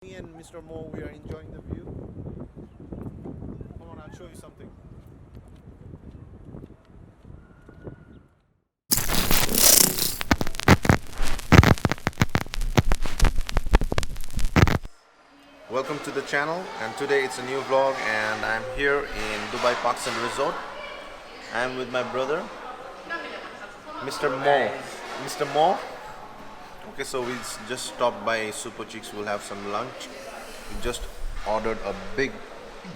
Me and Mr. Mo, we are enjoying the view. Come on, I'll show you something. Welcome to the channel, and today it's a new vlog, and I'm here in Dubai Parks and Resort. I'm with my brother, Mr. Mo. Mr. Mo. Okay, so we just stopped by Super Chicks. We'll have some lunch. We just ordered a big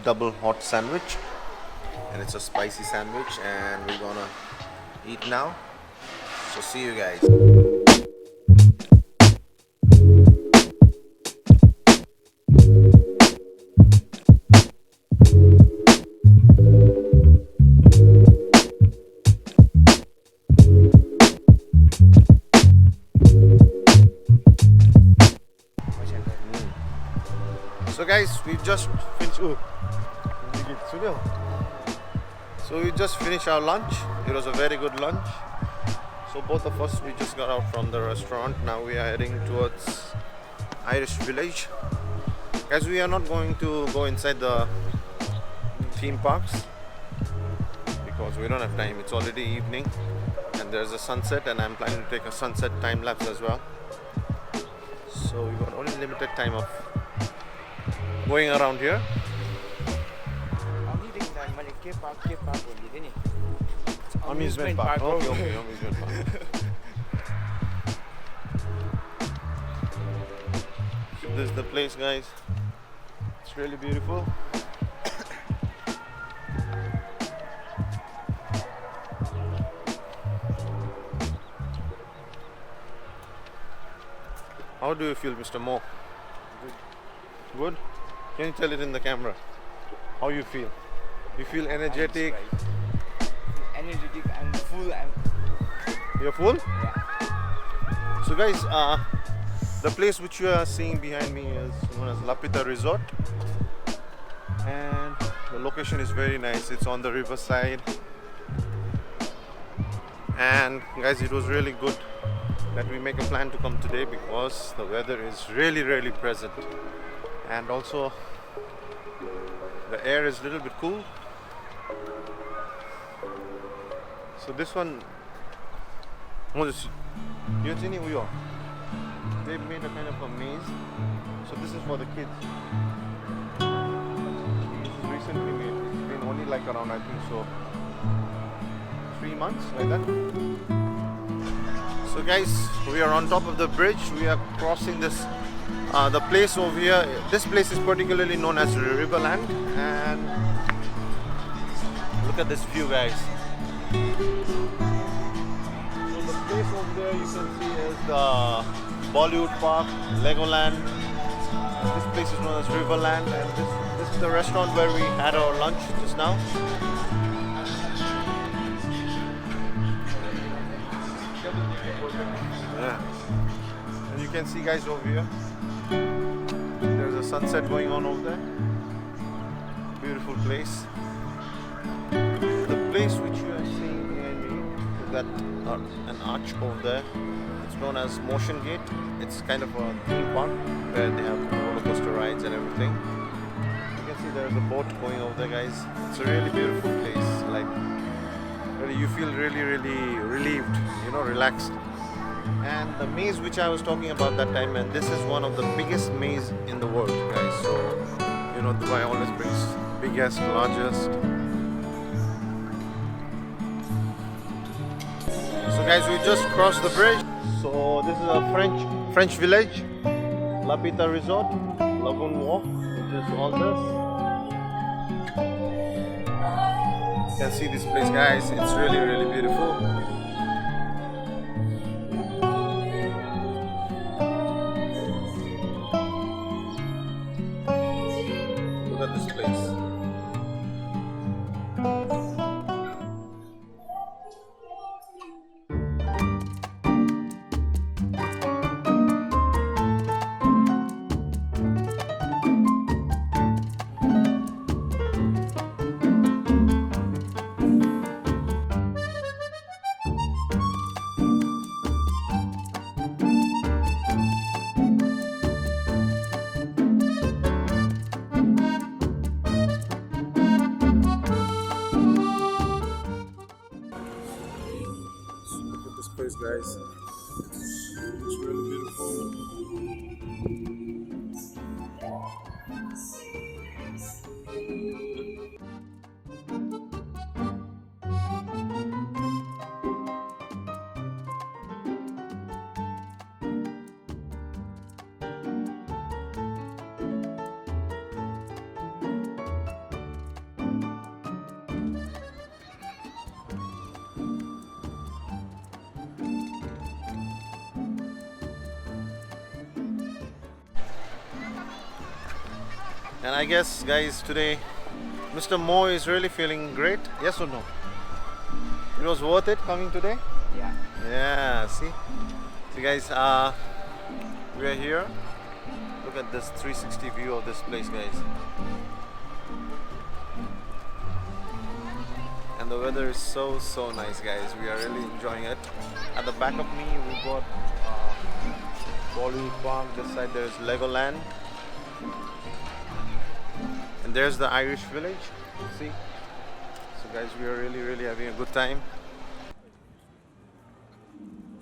double hot sandwich, and it's a spicy sandwich, and we're gonna eat now. So see you guys. So guys, we just finished. So we just finished our lunch. It was a very good lunch. So both of us, we just got out from the restaurant. Now we are heading towards Irish Village. Guys, we are not going to go inside the theme parks because we don't have time. It's already evening and there's a sunset, and I'm planning to take a sunset time lapse as well. So we got only limited time of going around here. Amusement park. Okay, amusement park. So this is the place, guys. It's really beautiful. How do you feel, Mr. Mo? Good? Can you tell it in the camera? How you feel? You feel energetic? Energetic and full. You're full? Yeah. So guys, the place which you are seeing behind me is known as Lapita Resort, and the location is very nice. It's on the riverside, and guys, it was really good that we make a plan to come today because the weather is really present, and also the air is a little bit cool. So this one, they made a kind of a maze. So this is for the kids. This is recently made. It's been only like around, I think so, 3 months, like that. So guys, we are on top of the bridge. We are crossing this, the place over here. This place is particularly known as Riverland, and look at this view, guys. So the place over there you can see is the Bollywood Park, Legoland. And this place is known as Riverland, and this is the restaurant where we had our lunch just now. Yeah. And you can see, guys, over here there's a sunset going on over there. Beautiful place. The place which you are seeing behind me is that an arch over there. It's known as Motion Gate. It's kind of a theme park where they have roller coaster rides and everything. You can see there's a boat going over there, guys. It's a really beautiful place. Like, really, you feel really relieved, relaxed. And the maze which I was talking about that time, and this is one of the biggest maze in the world, guys. So, Dubai always brings biggest, largest. So guys, we just crossed the bridge. So this is a French village, Lapita Resort, Lagoon Walk, which is all this. You can see this place, guys. It's really beautiful. Look at this place. guys. It's really beautiful. And I guess, guys, today Mr. Mo is really feeling great. Yes or no? It was worth it coming today? Yeah. Yeah, see? So guys, we are here. Look at this 360 view of this place, guys. And the weather is so nice, guys. We are really enjoying it. At the back of me, we got Bollywood Park. This side there is Legoland. And there's the Irish village, see? So guys, we are really having a good time.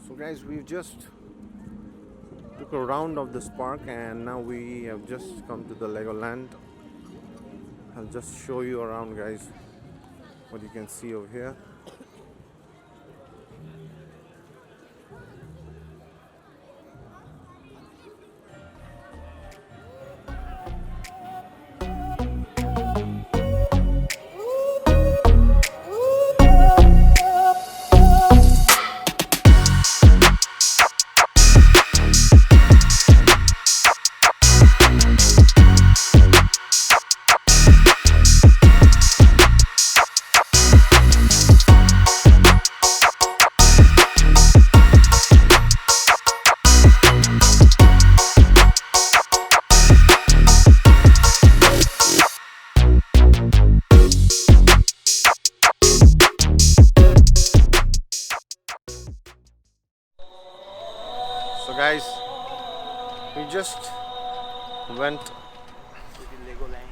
So guys, we've just took a round of this park and now we have just come to the Legoland. I'll just show you around, guys, what you can see over here. So guys, we just went To the Legoland.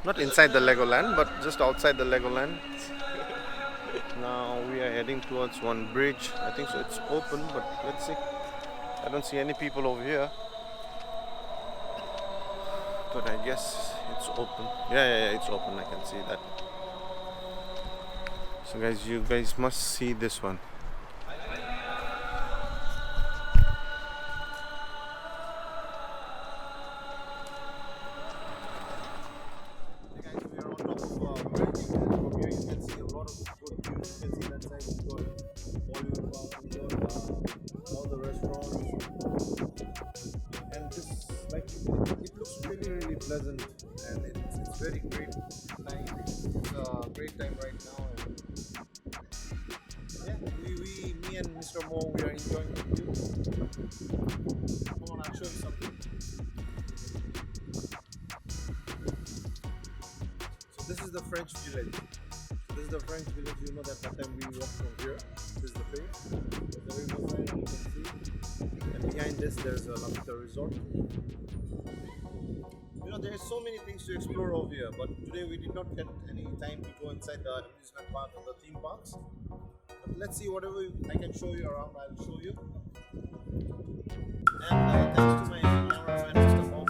not inside the Legoland but just outside the Legoland. Now we are heading towards one bridge. I think so it's open, but let's see. I don't see any people over here, but I guess it's open. Yeah, it's open. I can see that. So guys, you guys must see this one. All the restaurants, and this, like, it looks really pleasant, and it's very great time. It's a great time right now, and yeah, me and Mr. Mo, we are enjoying the view. Come on, I'll show you something. So this is the French village. This is the French village. You know that time we walked from here. This is the place. There's the riverside, you can see. And behind this, there's a Lamita resort. You know, there's so many things to explore over here. But today we did not get any time to go inside the amusement park or the theme parks. But let's see, whatever I can show you around, I'll show you. And thanks to my cameraman, Mr. Mo.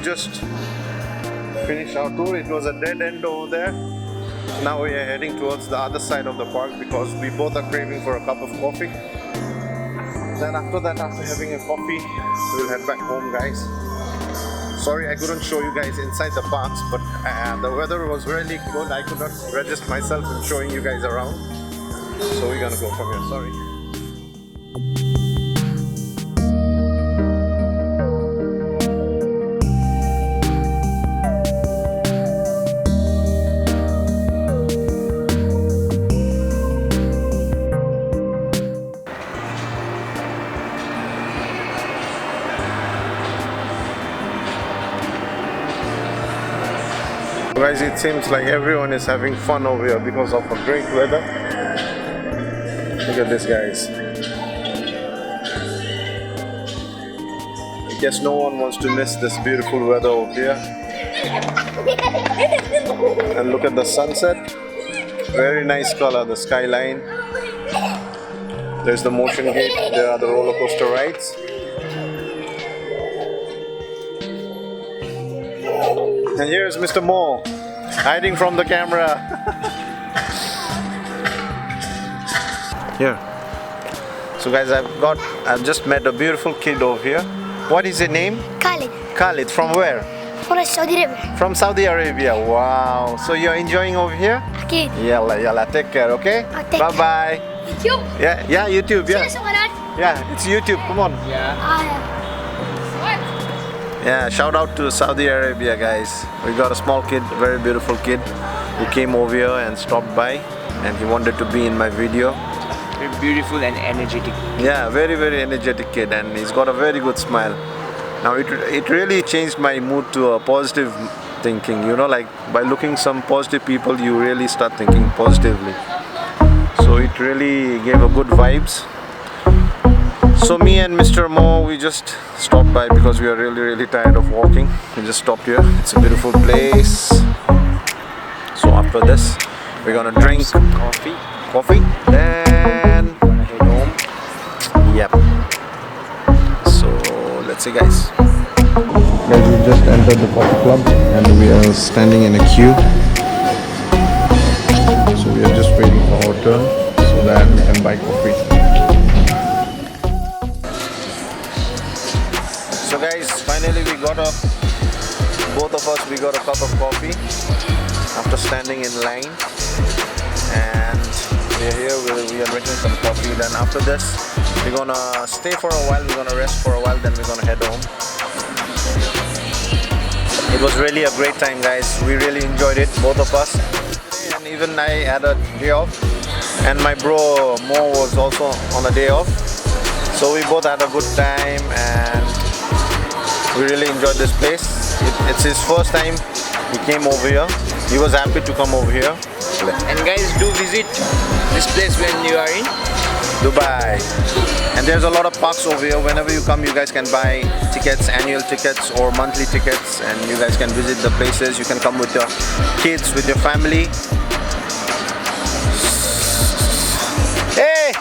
just finished our tour. It was a dead end over there. Now we are heading towards the other side of the park because we both are craving for a cup of coffee. Then after that, after having a coffee, we'll head back home, guys. Sorry I couldn't show you guys inside the parks, but the weather was really good. I could not resist myself in showing you guys around. So we're gonna go from here, sorry. Guys, it seems like everyone is having fun over here because of the great weather. Look at this, guys. I guess no one wants to miss this beautiful weather over here. And look at the sunset. Very nice color, the skyline. There's the motion gate. There are the roller coaster rides. And here's Mr. Mo, hiding from the camera. Here. So guys, I've just met a beautiful kid over here. What is your name? Khalid. Khalid, from where? From Saudi Arabia. From Saudi Arabia. Wow. So you're enjoying over here? أكيد. Yalla, take care, okay? Take Bye bye. YouTube. Yeah, YouTube, yeah. شنو قناة؟ Yeah, it's YouTube, come on. What? Yeah, shout out to Saudi Arabia, guys. We got a small kid, very beautiful kid, who came over here and stopped by, and he wanted to be in my video. Very beautiful and energetic. Yeah, very, very energetic kid, and he's got a very good smile. Now it really changed my mood to a positive thinking, you know, like by looking some positive people, you really start thinking positively. So it really gave a good vibes. So me and Mr. Mo, we just stopped by because we are really, really tired of walking. We just stopped here. It's a beautiful place. So after this, we're gonna drink coffee, then Gonna head home. yep. So let's see, guys. Guys, we just entered the coffee club and we are standing in a queue. So we are just waiting for our turn so that we can buy coffee. So guys, finally we got both of us, we got a cup of coffee after standing in line. And we are here, we are drinking some coffee. Then after this, we're gonna stay for a while, we're gonna rest for a while, then we're gonna head home. It was really a great time, guys. We really enjoyed it, both of us. And even I had a day off. And my bro Mo was also on a day off. So we both had a good time and we really enjoyed this place. It's his first time he came over here. He was happy to come over here. And guys, do visit this place when you are in Dubai. And there's a lot of parks over here. Whenever you come, you guys can buy tickets, annual tickets or monthly tickets, and you guys can visit the places. You can come with your kids, with your family. Hey!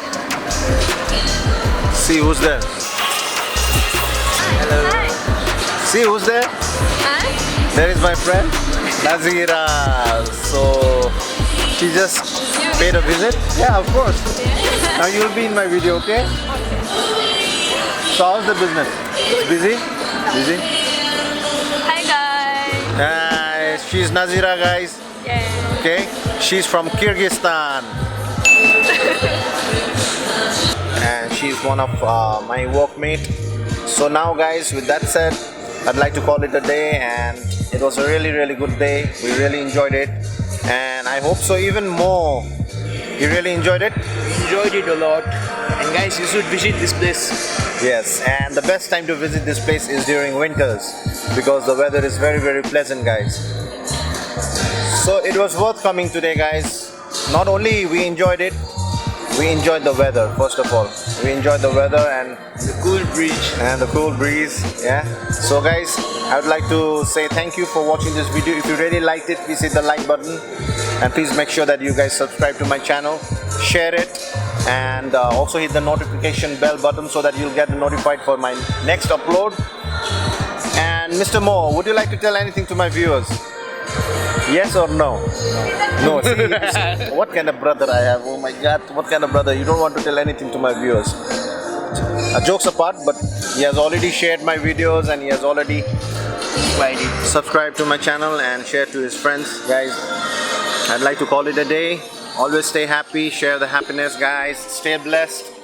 See who's there. hello. See who's there? There is my friend Nazira. So she just paid a visit. Yeah, of course. Now you'll be in my video, okay? So how's the business? Busy? Busy? Hi guys. Hi, she's Nazira, guys. Yeah. Okay? She's from Kyrgyzstan. And she's one of my workmate. So now guys, with that said, I'd like to call it a day, and it was a really, really good day. We really enjoyed it, and I hope so even more. You really enjoyed it? Enjoyed it a lot. And guys, you should visit this place. Yes, and the best time to visit this place is during winters because the weather is very, very pleasant, guys. So it was worth coming today, guys. Not only we enjoyed it, we enjoyed the weather. First of all, we enjoyed the weather and The cool breeze. the cool breeze. Yeah. So guys, I would like to say thank you for watching this video. If you really liked it, please hit the like button, and please make sure that you guys subscribe to my channel, share it, and also hit the notification bell button so that you'll get notified for my next upload. And And Mr. Mo, would you like to tell anything to my viewers? Yes or no? No. See, what kind of brother I have? Oh my God, what kind of brother? You don't want to tell anything to my viewers. Jokes apart, but he has already shared my videos and he has already subscribed to my channel and shared to his friends. Guys, I'd like to call it a day. Always stay happy, share the happiness, guys. Stay blessed.